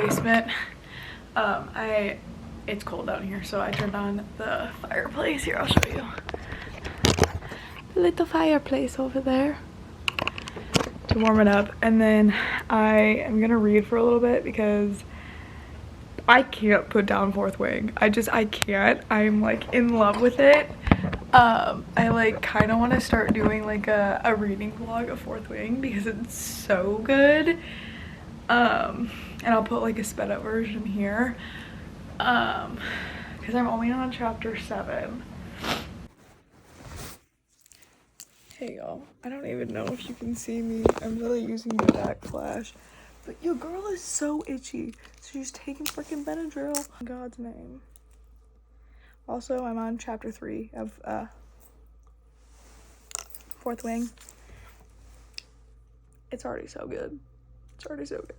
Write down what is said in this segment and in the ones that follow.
basement. It's cold down here, so I turned on the fireplace. Here, I'll show you. The little fireplace over there to warm it up. And then I am gonna read for a little bit because I can't put down Fourth Wing. I can't. I'm like in love with it. I like kind of want to start doing like a reading vlog of Fourth Wing because it's so good. And I'll put like a sped up version here. Because I'm only on chapter 7. Hey y'all, I don't even know if you can see me. I'm really using the back flash. But your girl is so itchy. So she's taking freaking Benadryl. In God's name. Also, I'm on chapter 3 of Fourth Wing. It's already so good. It's already so good.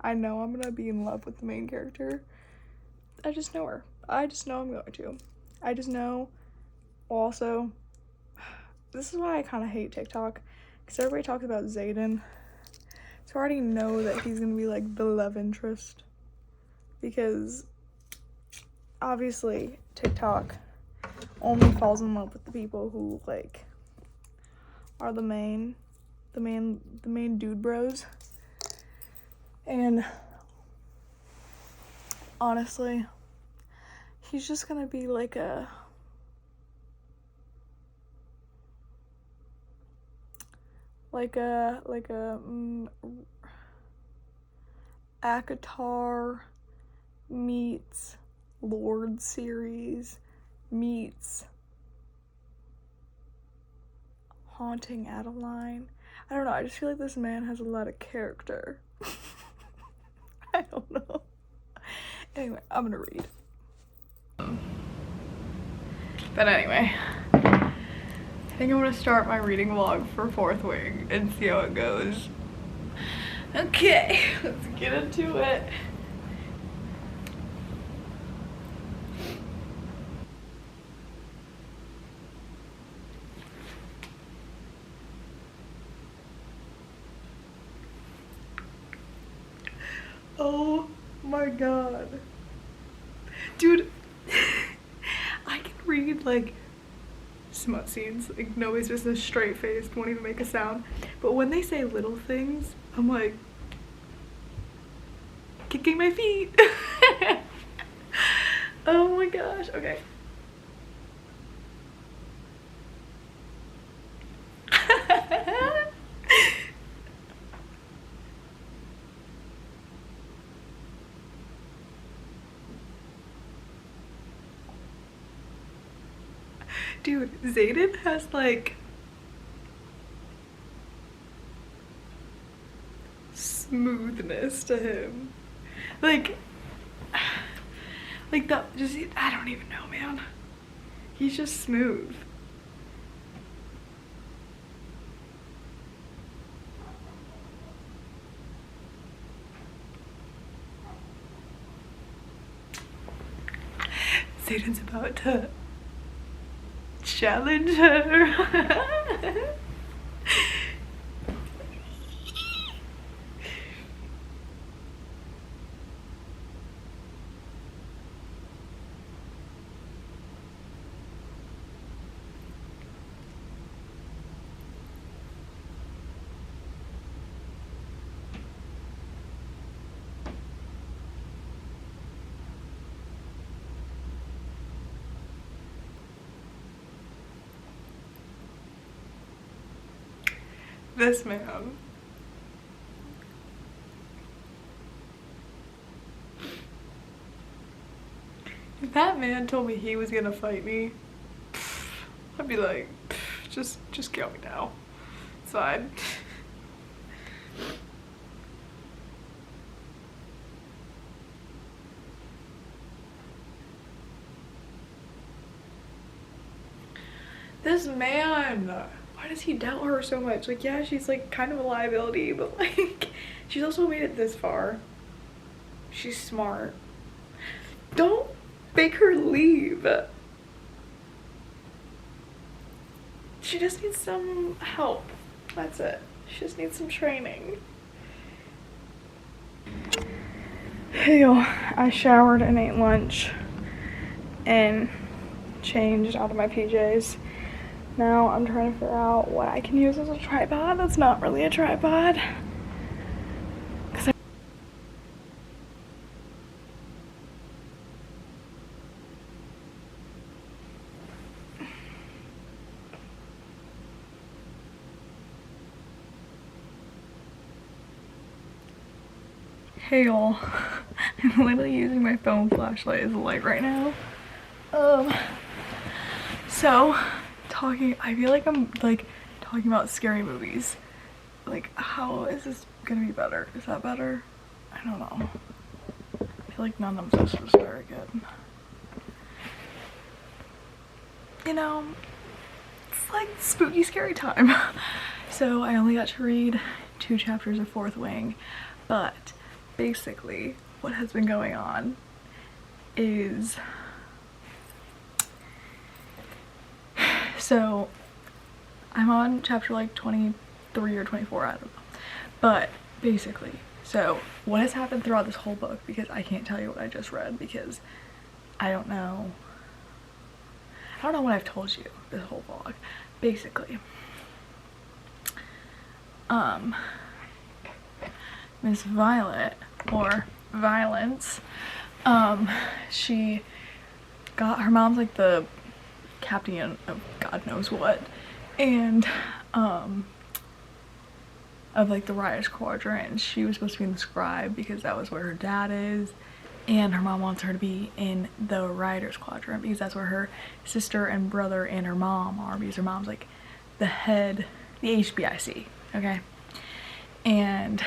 I know I'm gonna be in love with the main character. I just know her. I just know I'm going to. I just know. Also, this is why I kind of hate TikTok, because everybody talks about Xaden. So I already know that he's gonna be like the love interest, because obviously TikTok only falls in love with the people who like are the main dude bros. And honestly, he's just gonna be like a Akatar meets Lord series meets Haunting Adeline. I don't know, I just feel like this man has a lot of character. I don't know. Anyway, I'm gonna read. But anyway, I think I'm gonna start my reading vlog for Fourth Wing and see how it goes. Okay, let's get into it. Oh my god. Dude, I can read like smut scenes, like nobody's business, straight faced, won't even make a sound. But when they say little things, I'm like kicking my feet. Oh my gosh, okay. Dude, Xaden has like smoothness to him. Like the just, I don't even know, man. He's just smooth. Xaden's about to challenge her. This man. If that man told me he was gonna fight me, I'd be like, just kill me now. It's fine. This man, why does he doubt her so much? Like, yeah, she's like kind of a liability, but like she's also made it this far. She's smart. Don't make her leave. She just needs some help. That's it. She just needs some training. Hey y'all, I showered and ate lunch and changed out of my PJs. Now I'm trying to figure out what I can use as a tripod that's not really a tripod. Hey y'all, I'm literally using my phone flashlight as a light right now. So I feel like I'm like talking about scary movies. Like, how is this gonna be better? Is that better? I don't know. I feel like none of them was very good. You know, it's like spooky scary time. So I only got to read 2 chapters of Fourth Wing, but basically what has been going on is, so I'm on chapter like 23 or 24, I don't know, but basically, so what has happened throughout this whole book, because I can't tell you what I just read because I don't know what I've told you this whole vlog. Basically, Miss Violet, or Violence, she got, her mom's like the captain of God knows what, and of like the Riders Quadrant, and she was supposed to be in the Scribe because that was where her dad is, and her mom wants her to be in the Riders Quadrant because that's where her sister and brother and her mom are, because her mom's like the head, the HBIC, okay? And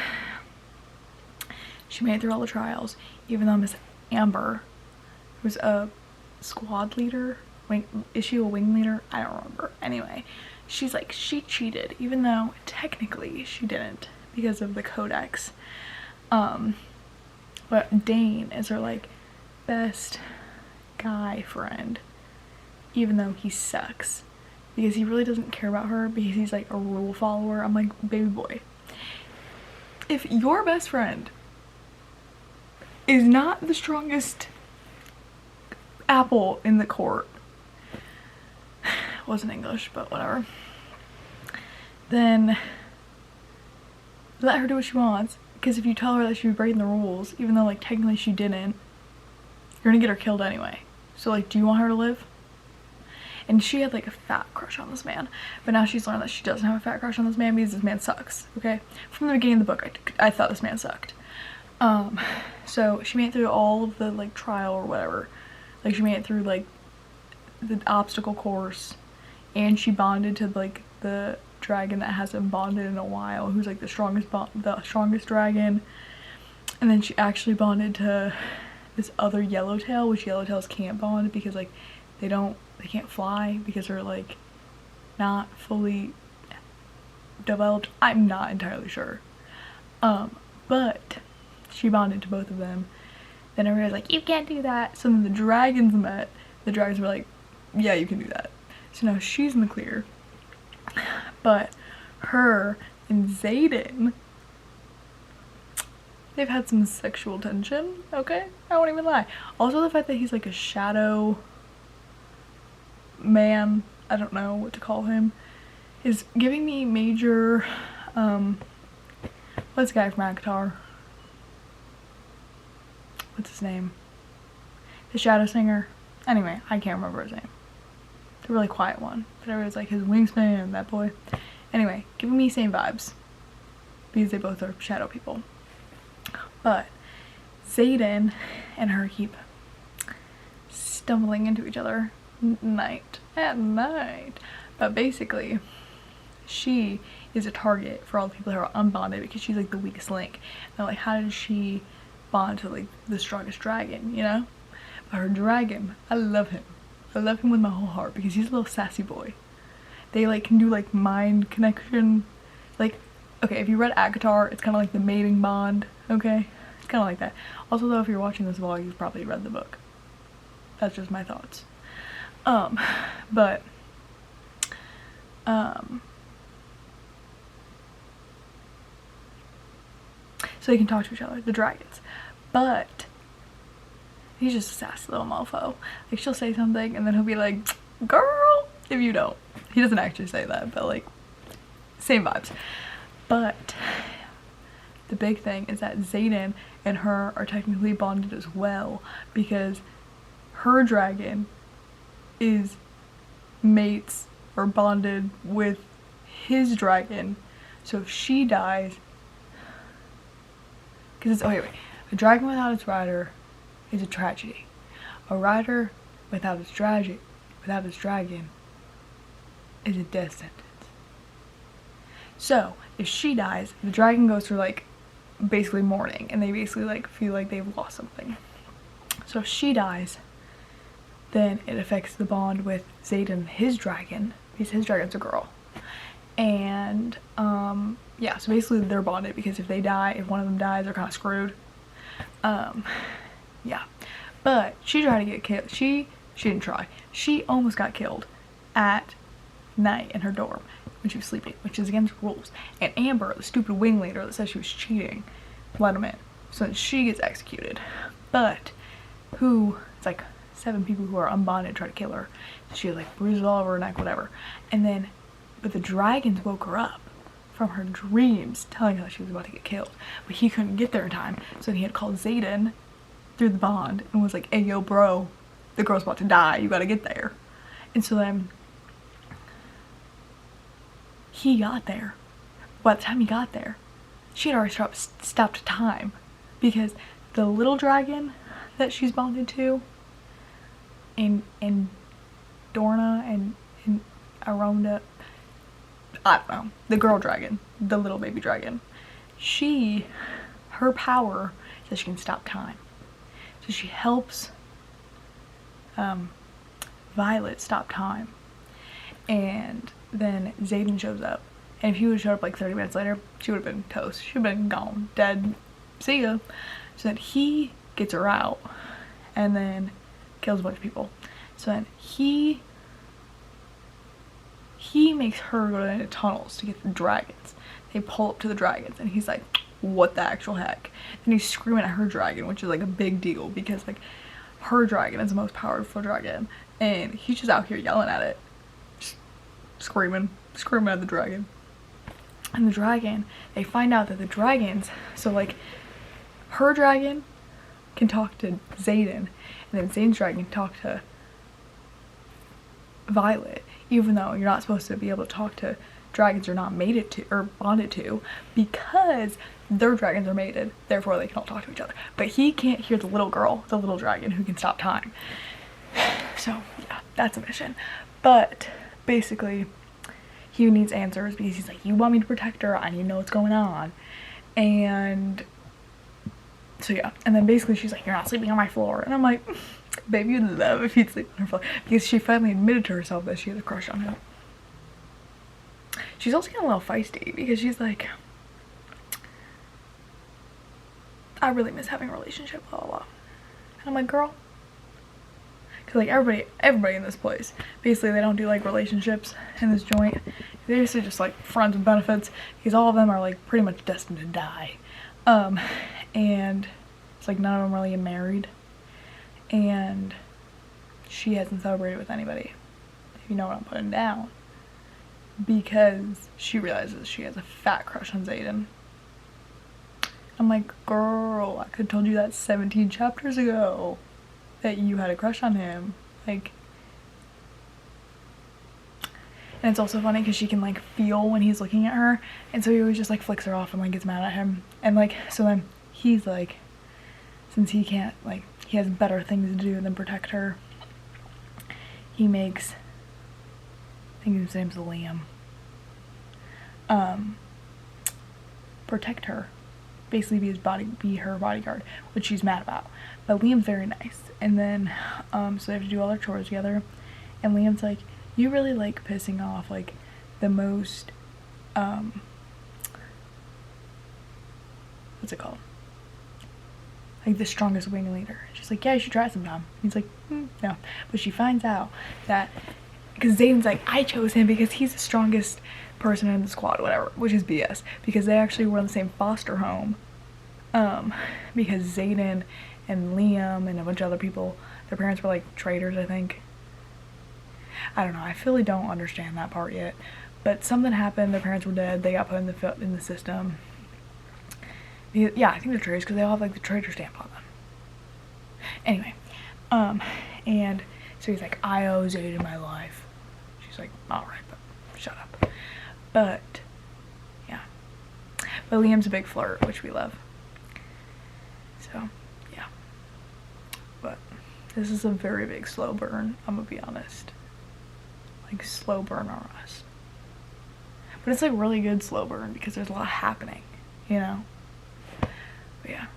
she made it through all the trials, even though Miss Amber, who's a squad leader, is she a wing leader? I don't remember. Anyway, she's like, she cheated, even though technically she didn't because of the codex. But Dane is her like best guy friend, even though he sucks because he really doesn't care about her because he's like a rule follower. I'm like, baby boy, if your best friend is not the strongest apple in the court, wasn't English, but whatever, then let her do what she wants, because if you tell her that she'd be breaking the rules, even though like technically she didn't, you're gonna get her killed anyway. So like, do you want her to live? And she had like a fat crush on this man, but now she's learned that she doesn't have a fat crush on this man because this man sucks, okay? From the beginning of the book, I thought this man sucked. So she made it through all of the like trial or whatever. Like she made it through like the obstacle course, and she bonded to like the dragon that hasn't bonded in a while, who's like the strongest dragon. And then she actually bonded to this other yellowtail, which yellowtails can't bond because like they can't fly because they're like not fully developed. I'm not entirely sure. But she bonded to both of them. Then everybody's like, you can't do that. So then the dragons met. The dragons were like, yeah, you can do that. So now she's in the clear. But her and Xaden, they've had some sexual tension, okay? I won't even lie. Also the fact that he's like a shadow man, I don't know what to call him, is giving me major, what's the guy from Avatar? What's his name? The shadow singer. Anyway, I can't remember his name. The really quiet one. But everyone's like his wingspan, that boy. Anyway, giving me same vibes. Because they both are shadow people. But Xaden and her keep stumbling into each other at night. But basically, she is a target for all the people who are unbonded because she's like the weakest link. And like, how did she bond to like the strongest dragon, you know? But her dragon, I love him. I love him with my whole heart because he's a little sassy boy. They like can do like mind connection. Like, okay, if you read Avatar, it's kind of like the mating bond, okay? It's kind of like that. Also though, if you're watching this vlog, you've probably read the book. That's just my thoughts. So they can talk to each other, the dragons. but he's just a sassy little mofo. Like, she'll say something and then he'll be like, girl, if you don't. He doesn't actually say that, but like, same vibes. But the big thing is that Xaden and her are technically bonded as well, because her dragon is mates or bonded with his dragon. So if she dies, because it's, oh wait, a dragon without its rider is a tragedy. A rider without its dragon is a death sentence. So if she dies, the dragon goes through like basically mourning, and they basically like feel like they've lost something. So if she dies, then it affects the bond with Xaden and his dragon, because his dragon's a girl. And yeah, so basically they're bonded, because if they die, if one of them dies, they're kind of screwed. Yeah, but she tried to get killed. She didn't try. She almost got killed at night in her dorm when she was sleeping, which is against rules. And Amber, the stupid wing leader that said she was cheating, let him in. So then she gets executed. But it's like 7 people who are unbonded try to kill her. So she had like bruises all over her neck, whatever. And then, but the dragons woke her up from her dreams, telling her that she was about to get killed. But he couldn't get there in time, so he had called Xaden through the bond and was like, hey yo bro, the girl's about to die, you gotta get there. And so then he got there. By the time he got there, she had already stopped time, because the little dragon that she's bonded to, and Dorna and Aronda, I don't know, the girl dragon, the little baby dragon, her power is that she can stop time. So she helps Violet stop time. And then Xaden shows up. And if he would have showed up like 30 minutes later, she would have been toast. She would have been gone, dead, see ya. So then he gets her out and then kills a bunch of people. So then he makes her go into tunnels to get the dragons. They pull up to the dragons and he's like, what the actual heck? And he's screaming at her dragon, which is like a big deal, because like her dragon is the most powerful dragon, and he's just out here yelling at it, just screaming at the dragon. And the dragon, they find out that the dragons, so like her dragon can talk to Xaden, and then Xaden's dragon can talk to Violet, even though you're not supposed to be able to talk to dragons you're not mated to or bonded to, because their dragons are mated, therefore they can all talk to each other. But he can't hear the little girl, the little dragon who can stop time. So yeah, that's a mission. But basically he needs answers, because he's like, you want me to protect her, I need to know what's going on. And so yeah, and then basically she's like, you're not sleeping on my floor. And I'm like, baby, you'd love if you'd sleep on her floor, because she finally admitted to herself that she has a crush on him. She's also getting a little feisty, because she's like, I really miss having a relationship, blah blah blah. And I'm like, girl, because like everybody in this place, basically they don't do like relationships in this joint. They're basically just like friends with benefits, because all of them are like pretty much destined to die. And it's like none of them really get married, and she hasn't celebrated with anybody, if you know what I'm putting down, because she realizes she has a fat crush on Xaden. I'm like, girl, I could have told you that 17 chapters ago that you had a crush on him. Like, and it's also funny because she can like feel when he's looking at her, and so he always just like flicks her off and like gets mad at him. And like, so then he's like, since he can't, like, he has better things to do than protect her, he makes, I think his name's Liam, protect her, basically be her bodyguard, which she's mad about. But Liam's very nice. And then so they have to do all their chores together, and Liam's like, you really like pissing off like the most what's it called, like the strongest wing leader. She's like, yeah, you should try it sometime. He's like, no. But she finds out that, because Xaden's like, I chose him because he's the strongest person in the squad, whatever, which is BS, because they actually were in the same foster home because Zayden and Liam and a bunch of other people, their parents were like traitors, I think. I don't know, I really don't understand that part yet, but something happened, their parents were dead, they got put in the system. Yeah, I think they're traitors because they all have like the traitor stamp on them. Anyway, and so he's like, I owe Zayden my life. She's like, alright, but shut up. But yeah, but Liam's a big flirt, which we love. So yeah, but this is a very big slow burn, I'm gonna be honest. Like slow burn on us, but it's like really good slow burn because there's a lot happening, you know. But yeah,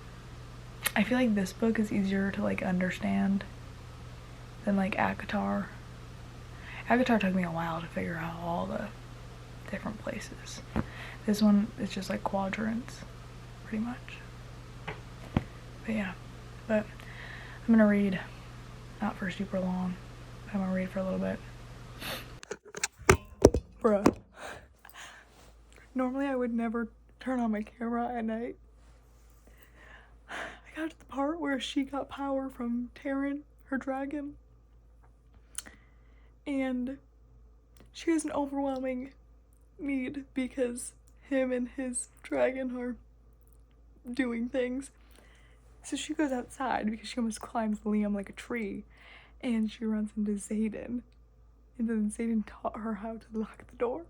I feel like this book is easier to like understand than like ACOTAR. ACOTAR took me a while to figure out all the different places. This one is just like quadrants, pretty much. But yeah, but I'm gonna read, not for super long, but I'm gonna read for a little bit. Bruh. Normally I would never turn on my camera at night. I got to the part where she got power from Taryn, her dragon. And she has an overwhelming need because him and his dragon are doing things. So she goes outside because she almost climbs Liam like a tree, and she runs into Zayden. And then Zayden taught her how to lock the door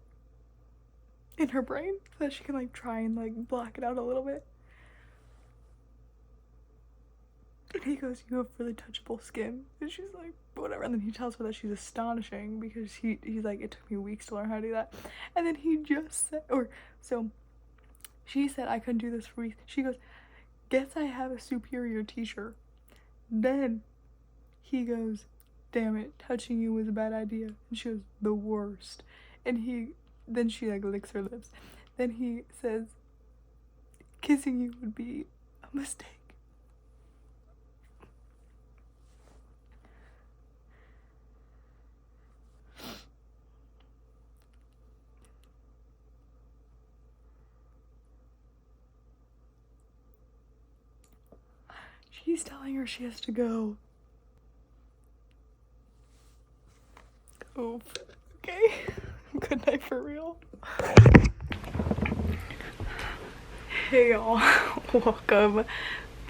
in her brain so that she can like try and like block it out a little bit. And he goes, you have really touchable skin. And she's like, whatever. And then he tells her that she's astonishing because he's like, it took me weeks to learn how to do that. And then he just said, so she said, I couldn't do this for weeks. She goes, guess I have a superior teacher. Then he goes, damn it, touching you was a bad idea. And she goes, the worst. And then she like licks her lips. Then he says, kissing you would be a mistake. He's telling her she has to go. Oof. Okay. Good night for real. Hey y'all. Welcome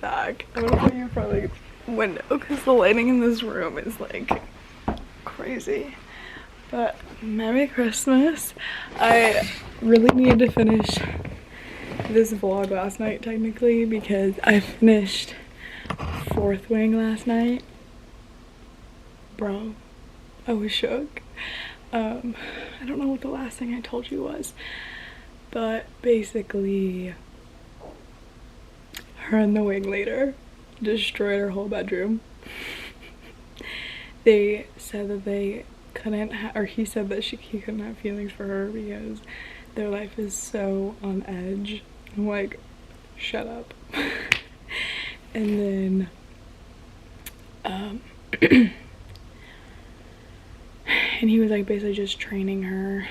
back. I'm gonna put you in front of the window because the lighting in this room is like crazy. But Merry Christmas. I really needed to finish this vlog last night technically because I finished Fourth Wing last night. Bro, I was shook. I don't know what the last thing I told you was, but basically her and the wing leader destroyed her whole bedroom. They said that they couldn't or he said that he couldn't have feelings for her because their life is so on edge. I'm like, shut up. And then and he was like basically just training her,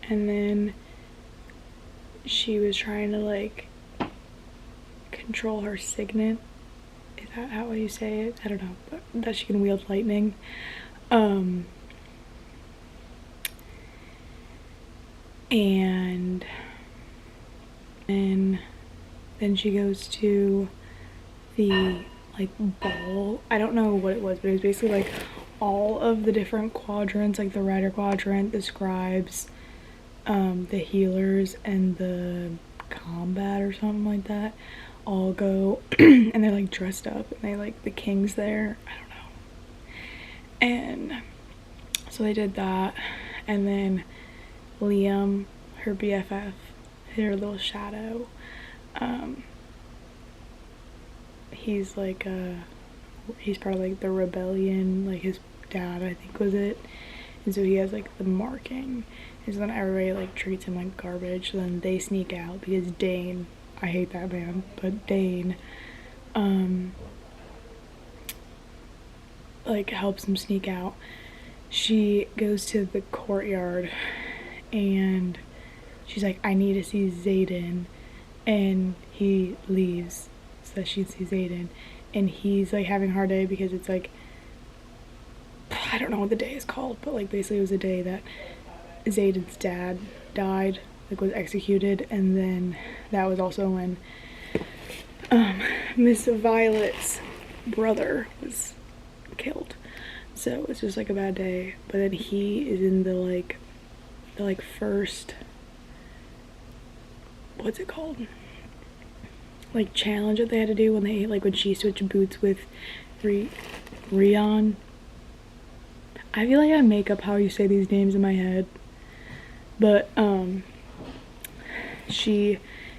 and then she was trying to like control her signet. Is that how you say it? I don't know, but that she can wield lightning. And then she goes to the like ball. I don't know what it was, but it was basically like all of the different quadrants, like the rider quadrant, the scribes, the healers, and the combat or something like that, all go and they're like dressed up and they like the king's there. I don't know. And so they did that, and then Liam, her BFF, her little shadow, he's like he's part of like the rebellion, like his dad I think was it, and so he has like the marking, and so then everybody like treats him like garbage. So then they sneak out because Dane, I hate that man, but Dane like helps him sneak out. She goes to the courtyard and she's like, I need to see Zayden, and he leaves that she sees Zayden, and he's like having a hard day because it's like, I don't know what the day is called, but like basically it was a day that Zayden's dad died, like was executed, and then that was also when Miss Violet's brother was killed. So it's just like a bad day. But then he is in the first, what's it called, like challenge that they had to do when they, like when she switched boots with Rion. I feel like I make up how you say these names in my head, but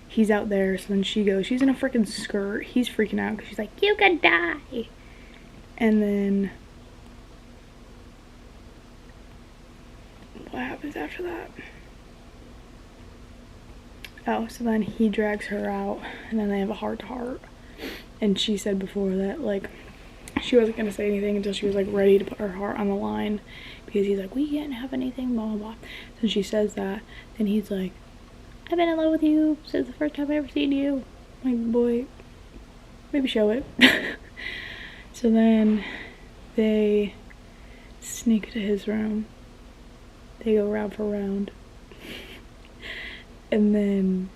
he's out there, so then she goes, she's in a freaking skirt, he's freaking out because she's like, you could die. And then what happens after that? Oh, so then he drags her out, and then they have a heart-to-heart, and she said before that like she wasn't gonna say anything until she was like ready to put her heart on the line, because he's like, we can't have anything, blah blah blah. So she says that, and he's like, I've been in love with you since the first time I ever seen you. Like, boy, maybe show it. So then they sneak to his room. They go round for round. And then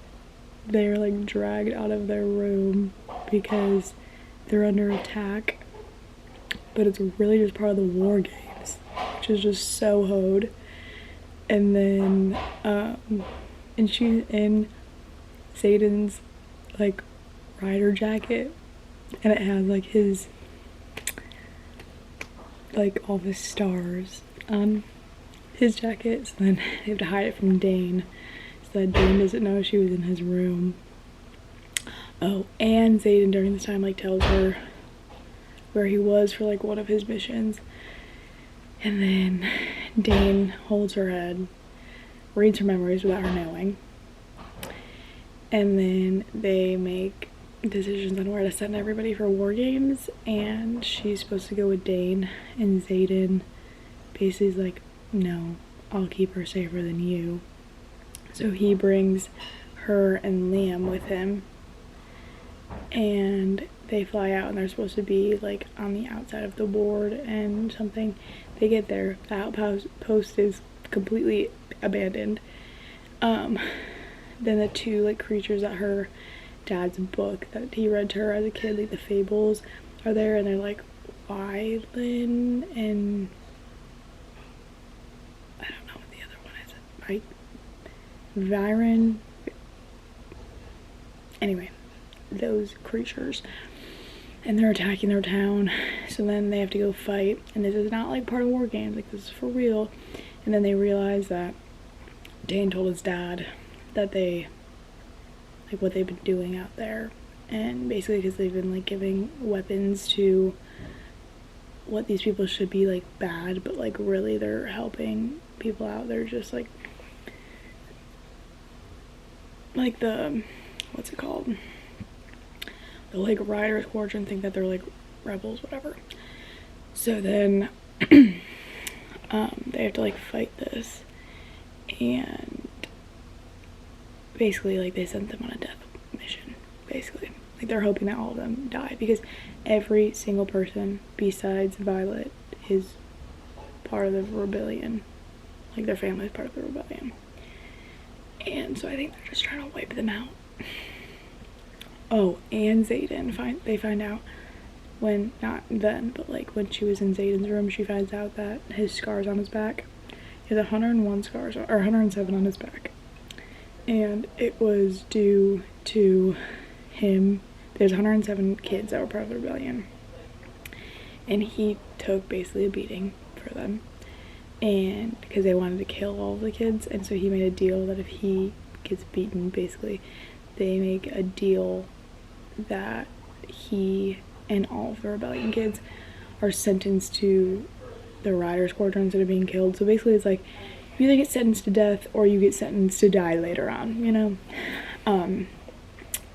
they're like dragged out of their room because they're under attack. But it's really just part of the war games, which is just so hoed. And then and she's in Zayden's like rider jacket, and it has like his, like all his stars on his jacket. So then they have to hide it from Dane, so that Dane doesn't know she was in his room. Oh, and Zayden during this time like tells her where he was for like one of his missions, and then Dane holds her head, reads her memories without her knowing, and then they make decisions on where to send everybody for war games, and she's supposed to go with Dane, and Zayden basically is like, no, I'll keep her safer than you. So he brings her and Liam with him, and they fly out, and they're supposed to be like on the outside of the board and something. They get there, the outpost is completely abandoned. Then the two like creatures that her dad's book that he read to her as a kid, like the fables, are there, and they're like Wylan and I don't know what the other one is, like Viren. Anyway, those creatures, and they're attacking their town. So then they have to go fight, and this is not like part of war games, like this is for real. And then they realize that Dane told his dad that they, like what they've been doing out there, and basically because they've been like giving weapons to what these people should be like bad, but like really they're helping people out. They're just like the, what's it called, the like rider squadron think that they're like rebels, whatever. So then they have to like fight this, and basically like they sent them on a death mission, basically. Like they're hoping that all of them die, because every single person besides Violet is part of the rebellion. Like their family is part of the rebellion. And so I think they're just trying to wipe them out. Oh, and Zayden, they find out when, not then, but like when she was in Zayden's room, she finds out that his scars on his back, he has 101 scars, or 107 on his back. And it was due to him. There's 107 kids that were part of the rebellion, and he took basically a beating for them, and because they wanted to kill all of the kids. And so he made a deal that if he gets beaten, basically they make a deal that he and all of the rebellion kids are sentenced to the rider squadrons that are being killed. So basically it's like you either get sentenced to death or you get sentenced to die later on, you know.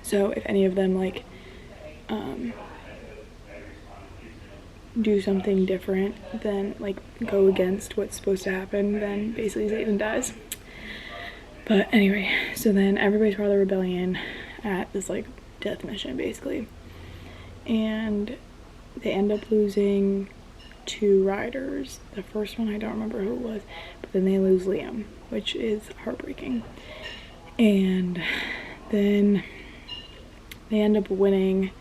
So if any of them like do something different, then like go against what's supposed to happen, then basically Zayden dies. But anyway, so then everybody's part of the rebellion at this like death mission basically, and they end up losing 2 riders. The first one, I don't remember who it was, but then they lose Liam, which is heartbreaking. And then they end up winning,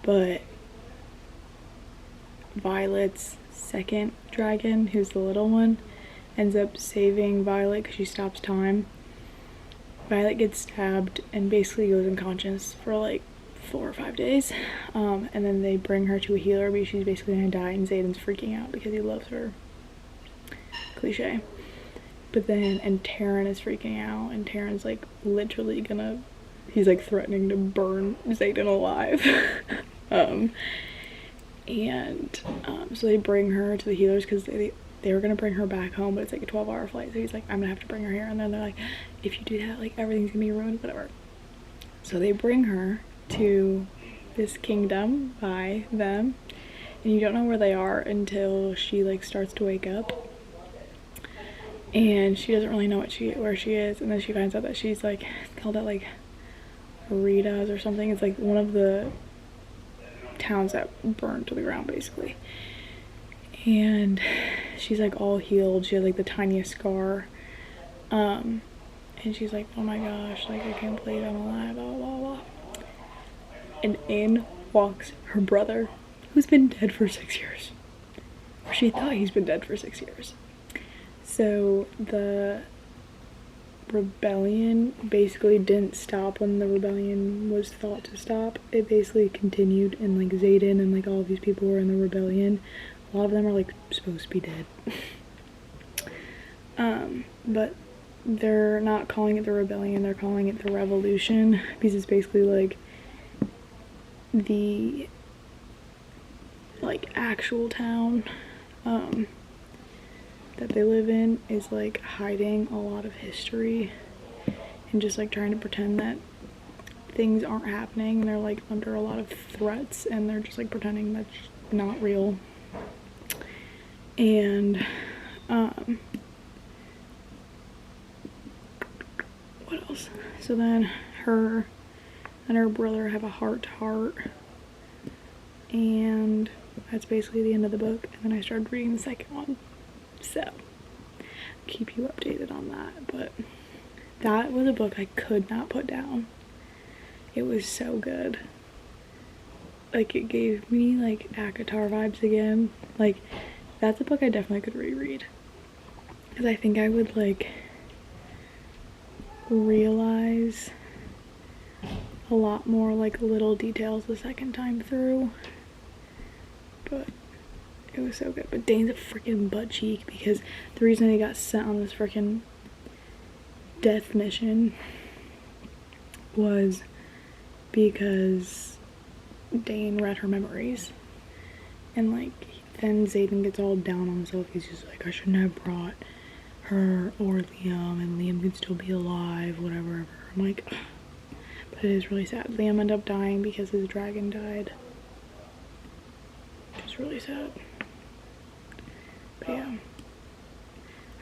but Violet's second dragon, who's the little one, ends up saving Violet because she stops time. Violet gets stabbed and basically goes unconscious for like 4 or 5 days, and then they bring her to a healer because she's basically gonna die, and Xaden's freaking out because he loves her. Cliche. But then, and Taryn is freaking out, and Taryn's like literally gonna, he's like threatening to burn Xaden alive. So they bring her to the healers because they were gonna bring her back home, but it's like a 12-hour flight, so he's like, I'm gonna have to bring her here. And then they're like, if you do that, like everything's gonna be ruined, whatever. So they bring her to this kingdom by them, and you don't know where they are until she like starts to wake up, and she doesn't really know where she is, and then she finds out that she's like called it like Rita's or something. It's like one of the towns that burned to the ground basically, and she's like all healed. She has like the tiniest scar, and she's like, oh my gosh, like I can't believe I'm alive, blah blah blah. And in walks her brother, who's been dead for 6 years, or she thought he's been dead for 6 years. So the rebellion basically didn't stop when the rebellion was thought to stop. It basically continued, and like Xaden and like all of these people were in the rebellion. A lot of them are like supposed to be dead. But they're not calling it the rebellion, they're calling it the revolution, because it's basically like the like actual town that they live in is like hiding a lot of history and just like trying to pretend that things aren't happening, and they're like under a lot of threats, and they're just like pretending that's not real. And what else? So then her and her brother have a heart-to-heart, and that's basically the end of the book. And then I started reading the second one, so keep you updated on that. But that was a book I could not put down. It was so good. Like, it gave me like ACOTAR vibes again. Like, that's a book I definitely could reread, because I think I would like realize a lot more like little details the second time through. But it was so good. But Dane's a freaking butt cheek, because the reason he got sent on this freaking death mission was because Dane read her memories, and like then Xaden gets all down on himself. He's just like, I shouldn't have brought her or Liam, and Liam can still be alive, whatever. I'm like, ugh. But it is really sad. Liam ended up dying because his dragon died. It's really sad. But yeah,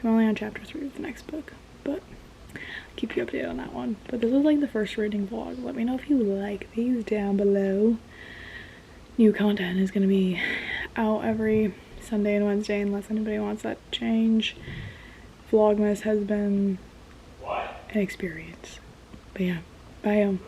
I'm only on chapter 3 of the next book, but I'll keep you updated on that one. But this was like the first reading vlog. Let me know if you like these down below. New content is going to be out every Sunday and Wednesday unless anybody wants that to change. Vlogmas has been an experience. But yeah, bye.